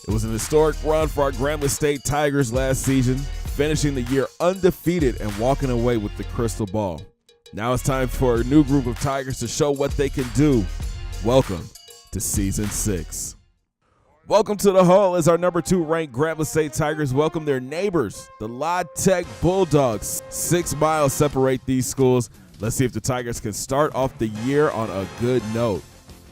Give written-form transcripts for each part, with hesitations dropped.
It was an historic run for our Grambling State Tigers last season, finishing the year undefeated and walking away with the crystal ball. Now it's time for a new group of Tigers to show what they can do. Welcome to Season 6. Welcome to the Hull as our number 2 ranked Grambling State Tigers welcome their neighbors, the La Tech Bulldogs. 6 miles separate these schools. Let's see if the Tigers can start off the year on a good note.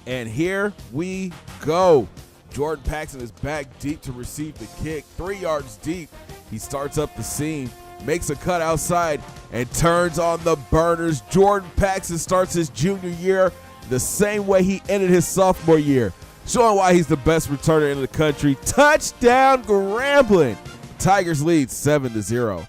And here we go. Jordan Paxson is back deep to receive the kick, 3 yards deep. He starts up the seam, makes a cut outside, and turns on the burners. Jordan Paxson starts his junior year the same way he ended his sophomore year, showing why he's the best returner in the country. Touchdown Grambling! Tigers lead 7-0.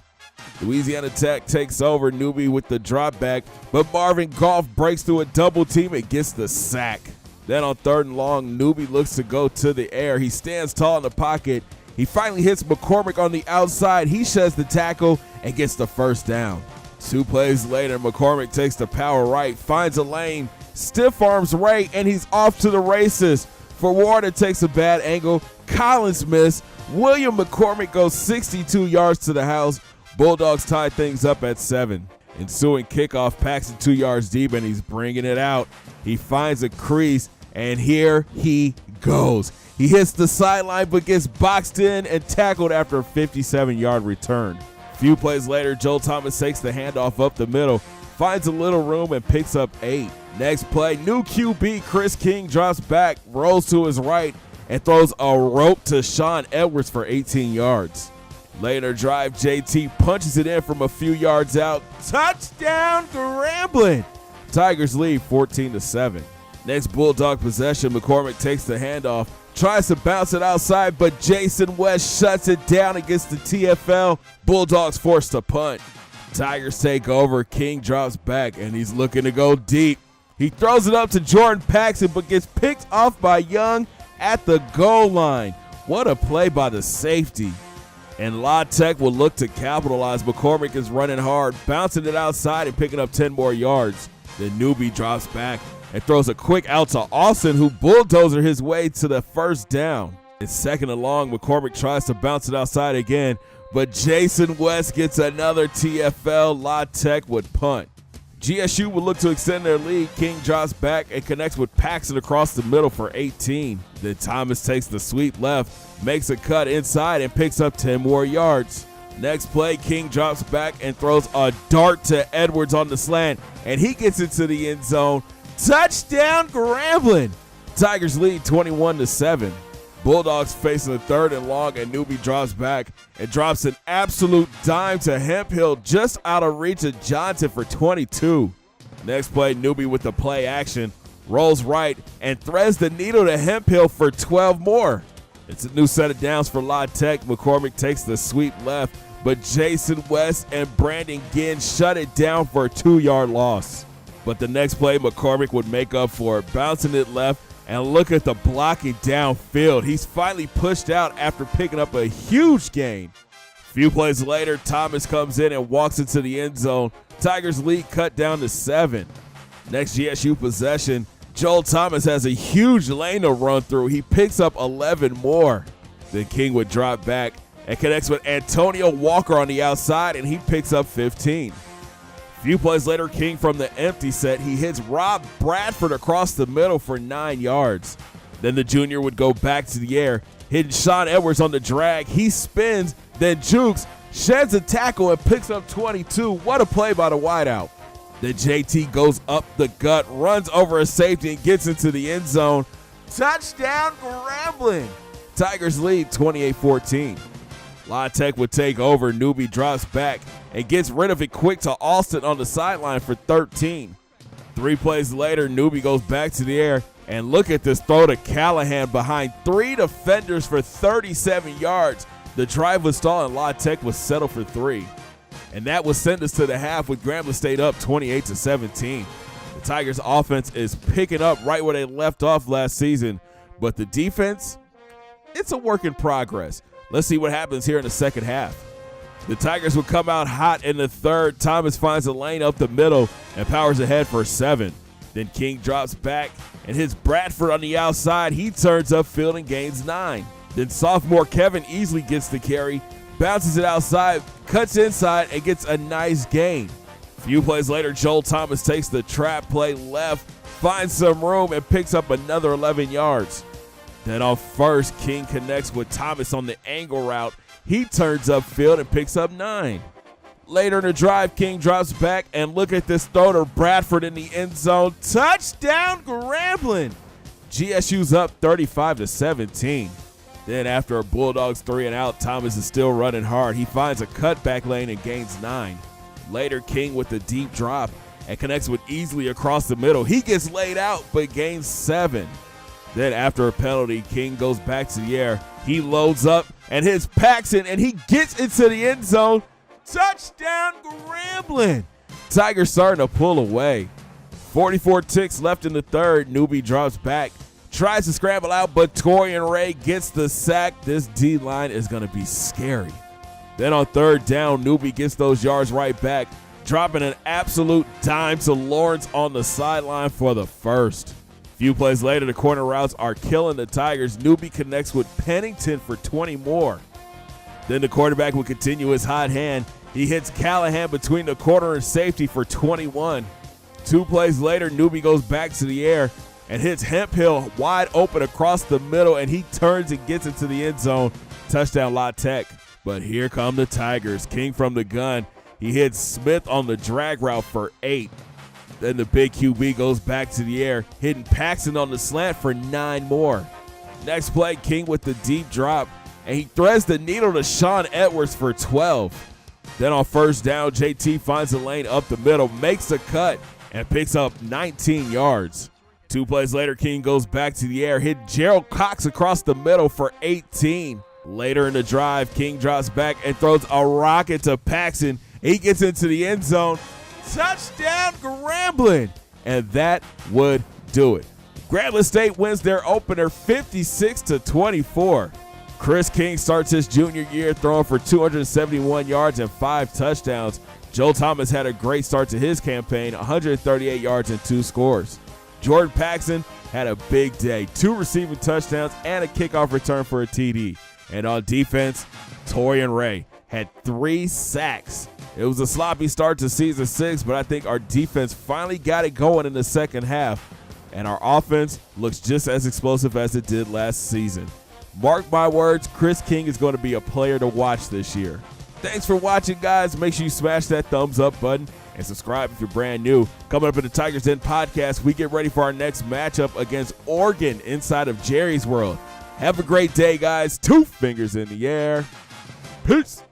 Louisiana Tech takes over Newby with the drop back, but Marvin Goff breaks through a double team and gets the sack. Then on 3rd and long, Newby looks to go to the air. He stands tall in the pocket. He finally hits McCormick on the outside. He sheds the tackle and gets the first down. 2 plays later, McCormick takes the power right, finds a lane, stiff arms right, and he's off to the races. For Ward, it takes a bad angle. Collins missed. William McCormick goes 62 yards to the house. Bulldogs tie things up at 7. Ensuing kickoff, Paxson 2 yards deep, and he's bringing it out. He finds a crease, and here he goes. He hits the sideline but gets boxed in and tackled after a 57-yard return. A few plays later, Joel Thomas takes the handoff up the middle, finds a little room and picks up 8. Next play, new QB Chris King drops back, rolls to his right, and throws a rope to Sean Edwards for 18 yards. Later drive, JT punches it in from a few yards out. Touchdown Grambling! Tigers lead 14-7. Next Bulldog possession, McCormick takes the handoff, tries to bounce it outside, but Jason West shuts it down against the TFL. Bulldogs forced to punt. Tigers take over, King drops back, and he's looking to go deep. He throws it up to Jordan Paxson, but gets picked off by Young at the goal line. What a play by the safety. And La Tech will look to capitalize. McCormick is running hard, bouncing it outside and picking up 10 more yards. Then Newby drops back and throws a quick out to Austin, who bulldozer his way to the first down. It's 2nd and long. McCormick tries to bounce it outside again, but Jason West gets another TFL. La Tech would punt. GSU will look to extend their lead. King drops back and connects with Paxson across the middle for 18. Then Thomas takes the sweep left, makes a cut inside and picks up 10 more yards. Next play, King drops back and throws a dart to Edwards on the slant, and he gets into the end zone. Touchdown Grambling! Tigers lead 21-7. Bulldogs facing the 3rd and long, and Newby drops back and drops an absolute dime to Hemphill just out of reach of Johnson for 22. Next play, Newby with the play action, rolls right and threads the needle to Hemphill for 12 more. It's a new set of downs for La Tech. McCormick takes the sweep left, but Jason West and Brandon Ginn shut it down for a 2-yard loss. But the next play, McCormick would make up for it, bouncing it left, and look at the blocking downfield. He's finally pushed out after picking up a huge gain. A few plays later, Thomas comes in and walks into the end zone. Tigers lead cut down to 7. Next GSU possession, Joel Thomas has a huge lane to run through. He picks up 11 more. Then King would drop back and connects with Antonio Walker on the outside, and he picks up 15. A few plays later, King from the empty set, he hits Rob Bradford across the middle for 9 yards. Then the junior would go back to the air, hitting Sean Edwards on the drag. He spins, then jukes, sheds a tackle, and picks up 22. What a play by the wideout. Then JT goes up the gut, runs over a safety, and gets into the end zone. Touchdown Grambling! Tigers lead 28-14. La Tech would take over. Newby drops back and gets rid of it quick to Austin on the sideline for 13. 3 plays later, Newby goes back to the air, and look at this throw to Callahan behind 3 defenders for 37 yards. The drive was stalled and La Tech was settled for 3. And that would send us to the half with Grambling State up 28-17. The Tigers offense is picking up right where they left off last season, but the defense, it's a work in progress. Let's see what happens here in the second half. The Tigers will come out hot in the 3rd. Thomas finds a lane up the middle and powers ahead for 7. Then King drops back and hits Bradford on the outside. He turns up field and gains 9. Then sophomore Kevin Easley gets the carry, bounces it outside, cuts inside, and gets a nice gain. A few plays later, Joel Thomas takes the trap play left, finds some room, and picks up another 11 yards. Then on first, King connects with Thomas on the angle route. He turns upfield and picks up 9. Later in the drive, King drops back, and look at this throw to Bradford in the end zone. Touchdown, Grambling! GSU's up 35-17. Then after a Bulldogs 3 and out, Thomas is still running hard. He finds a cutback lane and gains 9. Later, King with the deep drop and connects with Easley across the middle. He gets laid out but gains 7. Then after a penalty, King goes back to the air. He loads up and hits Paxton, and he gets into the end zone. Touchdown, Grambling! Tigers starting to pull away. 44 ticks left in the third. Newbie drops back, tries to scramble out, but Torian Ray gets the sack. This D-line is going to be scary. Then on third down, Newbie gets those yards right back, dropping an absolute dime to Lawrence on the sideline for the first. A few plays later, the corner routes are killing the Tigers. Newbie connects with Pennington for 20 more. Then the quarterback will continue his hot hand. He hits Callahan between the corner and safety for 21. 2 plays later, Newbie goes back to the air and hits Hemphill wide open across the middle, and he turns and gets into the end zone. Touchdown, La Tech. But here come the Tigers. King from the gun. He hits Smith on the drag route for 8. Then the big QB goes back to the air, hitting Paxton on the slant for 9 more. Next play, King with the deep drop, and he threads the needle to Sean Edwards for 12. Then on first down, JT finds a lane up the middle, makes a cut, and picks up 19 yards. 2 plays later, King goes back to the air, hit Gerald Cox across the middle for 18. Later in the drive, King drops back and throws a rocket to Paxton. He gets into the end zone. Touchdown, Grambling! And that would do it. Grambling State wins their opener 56-24. Chris King starts his junior year throwing for 271 yards and 5 touchdowns. Joel Thomas had a great start to his campaign, 138 yards and 2 scores. Jordan Paxton had a big day, 2 receiving touchdowns and a kickoff return for a TD. And on defense, Torian Ray had 3 sacks. It was a sloppy start to season 6, but I think our defense finally got it going in the second half, and our offense looks just as explosive as it did last season. Mark my words, Chris King is going to be a player to watch this year. Thanks for watching, guys. Make sure you smash that thumbs up button and subscribe if you're brand new. Coming up in the Tigers Den podcast, we get ready for our next matchup against Oregon inside of Jerry's World. Have a great day, guys. 2 fingers in the air. Peace.